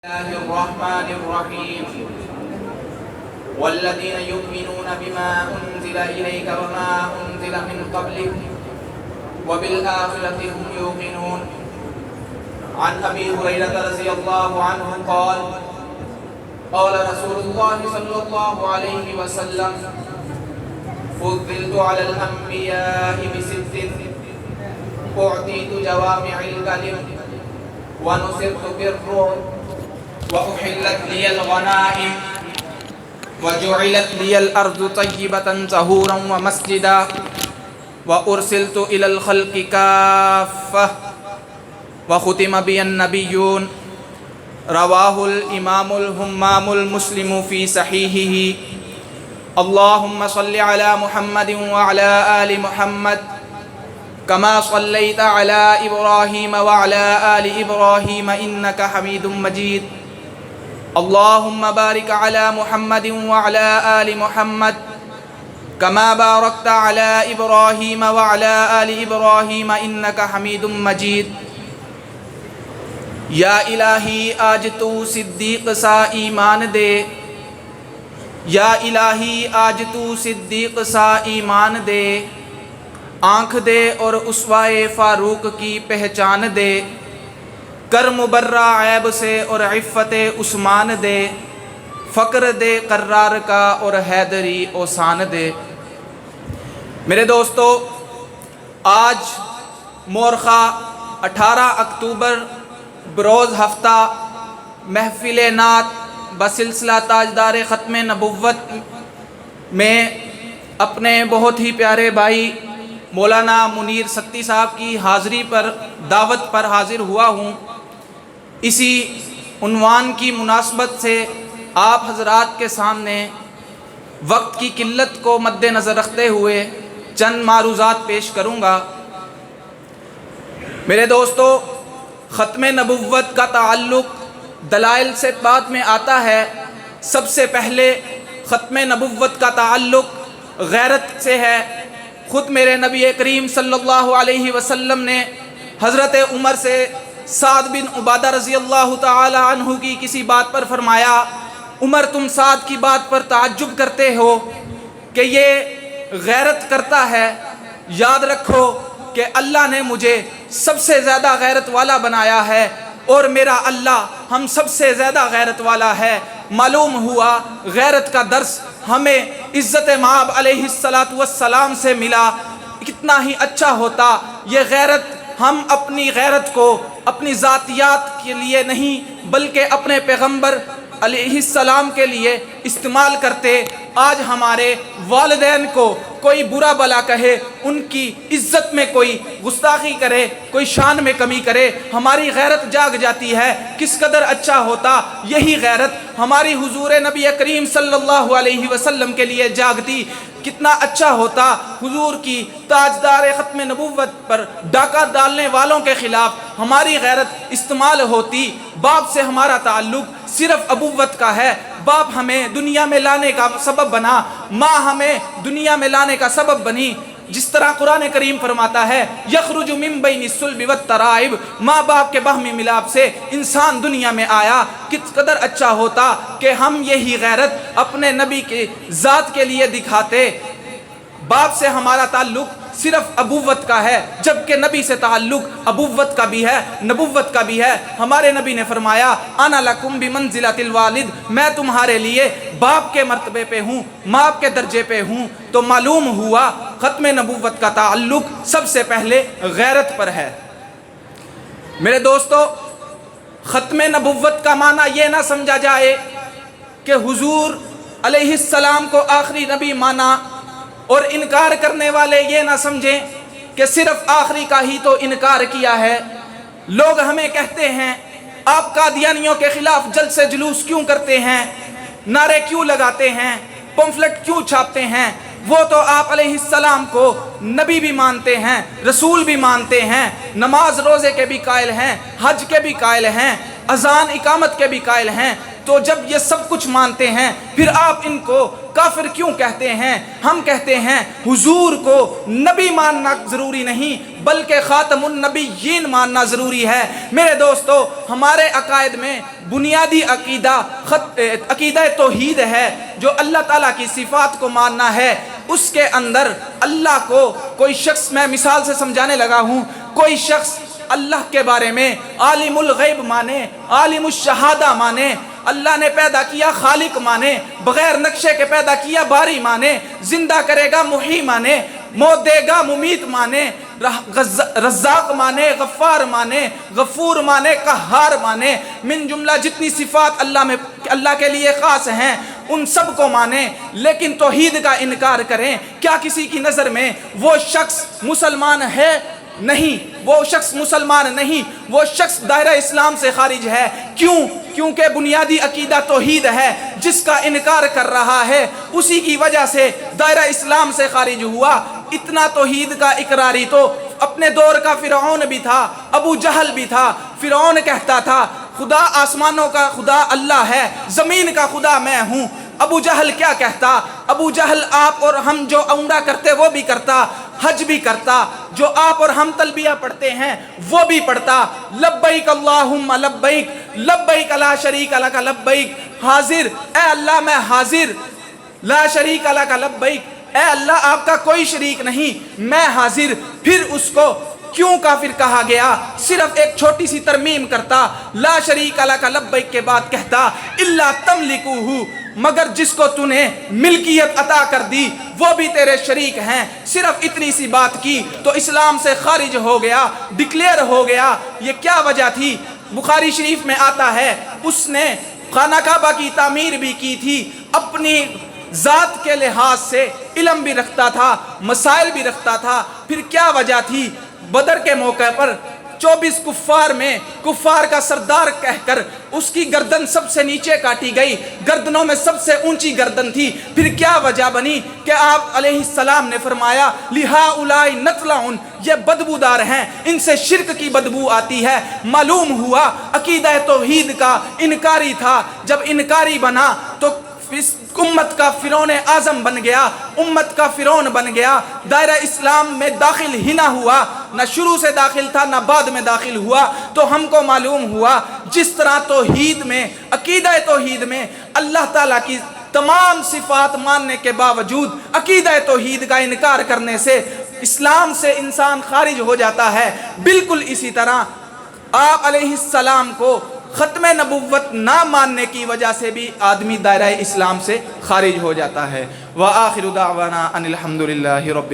الله الرحمن الرحيم والذين يؤمنون بما أنزل إليك وما أنزل من قبلك وبالآخرة هم يوقنون. عن أبي هريرة رضي الله عنه قال قال رسول الله صلى الله عليه وسلم فضلت على الأنبياء بست أعطيت جوامع الكلم ونصرت بالرعب وأحلت لي الغنائم وجعلت لي الأرض طيبة طهورا ومسجدا وأرسلت إلى الخلق كافة وختم بي النبيون. رواه الإمام الهمام المسلم في صحيحه. اللهم صل على محمد وعلى آل محمد كما صليت على إبراهيم وعلى آل إبراهيم إنك حميد مجيد. اللهم بارك على محمد وعلى آل محمد كما باركت على إبراهيم وعلى آل إبراهيم إنك حميد مجيد. یا الہی آج تو صدیق سا ایمان دے، یا الہی آج تو صدیق سا ایمان دے، آنکھ دے اور اسوائے فاروق کی پہچان دے، کر مبرہ عیب سے اور عفت عثمان دے، فقر دے قرار کا اور حیدری اوسان دے. میرے دوستو، آج مورخہ 18 اکتوبر بروز ہفتہ محفل نعت بسلسلہ تاجدار ختم نبوت میں اپنے بہت ہی پیارے بھائی مولانا منیر ستی صاحب کی حاضری پر دعوت پر حاضر ہوا ہوں. اسی عنوان کی مناسبت سے آپ حضرات کے سامنے وقت کی قلت کو مد نظر رکھتے ہوئے چند معروضات پیش کروں گا. میرے دوستو، ختم نبوت کا تعلق دلائل سے بعد میں آتا ہے. سب سے پہلے ختم نبوت کا تعلق غیرت سے ہے. خود میرے نبی کریم صلی اللہ علیہ وسلم نے حضرت عمر سے سعد بن عبادہ رضی اللہ تعالی عنہ کی کسی بات پر فرمایا، عمر تم سعد کی بات پر تعجب کرتے ہو کہ یہ غیرت کرتا ہے، یاد رکھو کہ اللہ نے مجھے سب سے زیادہ غیرت والا بنایا ہے اور میرا اللہ ہم سب سے زیادہ غیرت والا ہے. معلوم ہوا غیرت کا درس ہمیں عزت مآب علیہ السلام سے ملا. کتنا ہی اچھا ہوتا یہ غیرت ہم اپنی غیرت کو اپنی ذاتیات کے لیے نہیں بلکہ اپنے پیغمبر علیہ السلام کے لیے استعمال کرتے. آج ہمارے والدین کو کوئی برا بلا کہے، ان کی عزت میں کوئی گستاخی کرے، کوئی شان میں کمی کرے، ہماری غیرت جاگ جاتی ہے. کس قدر اچھا ہوتا یہی غیرت ہماری حضور نبی کریم صلی اللہ علیہ وسلم کے لیے جاگتی. کتنا اچھا ہوتا حضور کی تاجدار ختم نبوت پر ڈاکہ ڈالنے والوں کے خلاف ہماری غیرت استعمال ہوتی. باپ سے ہمارا تعلق صرف ابوت کا ہے. باپ ہمیں دنیا میں لانے کا سبب بنا، ماں ہمیں دنیا میں لانے کا سبب بنی. جس طرح قرآن کریم فرماتا ہے یخرج من بین الصلب والترائب، ماں باپ کے باہمی ملاپ سے انسان دنیا میں آیا. کس قدر اچھا ہوتا کہ ہم یہی غیرت اپنے نبی کی ذات کے لیے دکھاتے. باپ سے ہمارا تعلق صرف ابوت کا ہے جبکہ نبی سے تعلق ابوت کا بھی ہے، نبوت کا بھی ہے. ہمارے نبی نے فرمایا انا لکم بمنزلۃ الوالد، میں تمہارے لیے باپ کے مرتبے پہ ہوں، ماں کے درجے پہ ہوں. تو معلوم ہوا ختم نبوت کا تعلق سب سے پہلے غیرت پر ہے. میرے دوستو، ختم نبوت کا معنی یہ نہ سمجھا جائے کہ حضور علیہ السلام کو آخری نبی مانا، اور انکار کرنے والے یہ نہ سمجھیں کہ صرف آخری کا ہی تو انکار کیا ہے. لوگ ہمیں کہتے ہیں آپ قادیانیوں کے خلاف جلسے جلوس کیوں کرتے ہیں، نعرے کیوں لگاتے ہیں، پمفلٹ کیوں چھاپتے ہیں. وہ تو آپ علیہ السلام کو نبی بھی مانتے ہیں، رسول بھی مانتے ہیں، نماز روزے کے بھی قائل ہیں، حج کے بھی قائل ہیں، اذان اقامت کے بھی قائل ہیں. تو جب یہ سب کچھ مانتے ہیں پھر آپ ان کو کافر کیوں کہتے ہیں؟ ہم کہتے ہیں حضور کو نبی ماننا ضروری نہیں بلکہ خاتم النبیین ماننا ضروری ہے۔ میرے دوستو، ہمارے عقائد میں بنیادی عقیدہ توحید ہے، جو اللہ تعالیٰ کی صفات کو ماننا ہے۔ اس کے اندر اللہ کو کوئی شخص، میں مثال سے سمجھانے لگا ہوں، کوئی شخص اللہ کے بارے میں عالم الغیب مانے، عالم الشہادہ مانے، اللہ نے پیدا کیا خالق مانے، بغیر نقشے کے پیدا کیا باری مانے، زندہ کرے گا محیی مانے، موت دے گا ممیت مانے، رزاق مانے، غفار مانے، غفور مانے، قہار مانے، من جملہ جتنی صفات اللہ کے لیے خاص ہیں ان سب کو مانے، لیکن توحید کا انکار کریں، کیا کسی کی نظر میں وہ شخص مسلمان ہے؟ نہیں، وہ شخص مسلمان نہیں، وہ شخص دائرہ اسلام سے خارج ہے۔ کیوں؟ کیونکہ بنیادی عقیدہ توحید ہے، جس کا انکار کر رہا ہے اسی کی وجہ سے دائرہ اسلام سے خارج ہوا۔ اتنا توحید کا اقراری تو اپنے دور کا فرعون بھی تھا، ابو جہل بھی تھا۔ فرعون کہتا تھا خدا آسمانوں کا خدا اللہ ہے، زمین کا خدا میں ہوں۔ ابو جہل کیا کہتا؟ ابو جہل آپ اور ہم جو عمرہ کرتے وہ بھی کرتا، حج بھی کرتا، جو آپ اور ہم تلبیہ پڑھتے ہیں وہ بھی پڑھتا، لبیک اللہم لبیک لبیک لا شریک لک لبیک، حاضر اے اللہ میں حاضر، لا شریک لک لبیک، اے اللہ آپ کا کوئی شریک نہیں، میں حاضر۔ پھر اس کو کیوں کافر کہا گیا؟ صرف ایک چھوٹی سی ترمیم کرتا، لا شریک لک لبیک کے بعد کہتا الا تملکوہ، مگر جس کو تو نے ملکیت عطا کر دی وہ بھی تیرے شریک ہیں۔ صرف اتنی سی بات کی تو اسلام سے خارج ہو گیا، ڈکلیئر ہو گیا۔ یہ کیا وجہ تھی؟ بخاری شریف میں آتا ہے اس نے خانہ کعبہ کی تعمیر بھی کی تھی، اپنی ذات کے لحاظ سے علم بھی رکھتا تھا، مسائل بھی رکھتا تھا۔ پھر کیا وجہ تھی؟ بدر کے موقع پر 24 کفار میں کفار کا سردار کہہ کر اس کی گردن سب سے نیچے کاٹی گئی، گردنوں میں سب سے اونچی گردن تھی۔ پھر کیا وجہ بنی کہ آپ علیہ السلام نے فرمایا لِهَٰؤُلَاءِ نَطْلَعٌ، یہ بدبودار ہیں، ان سے شرک کی بدبو آتی ہے۔ معلوم ہوا عقیدہ توحید کا انکاری تھا، جب انکاری بنا تو امت کا فرعون اعظم بن گیا، امت کا فرعون بن گیا، دائرہ اسلام میں داخل ہی نہ ہوا، نہ شروع سے داخل تھا نہ بعد میں داخل ہوا۔ تو ہم کو معلوم ہوا جس طرح توحید میں، عقیدہ توحید میں اللہ تعالیٰ کی تمام صفات ماننے کے باوجود عقیدہ توحید کا انکار کرنے سے اسلام سے انسان خارج ہو جاتا ہے، بالکل اسی طرح آپ علیہ السلام کو ختم نبوت نہ ماننے کی وجہ سے بھی آدمی دائرہ اسلام سے خارج ہو جاتا ہے۔ وآخر دعوانا ان الحمد للہ رب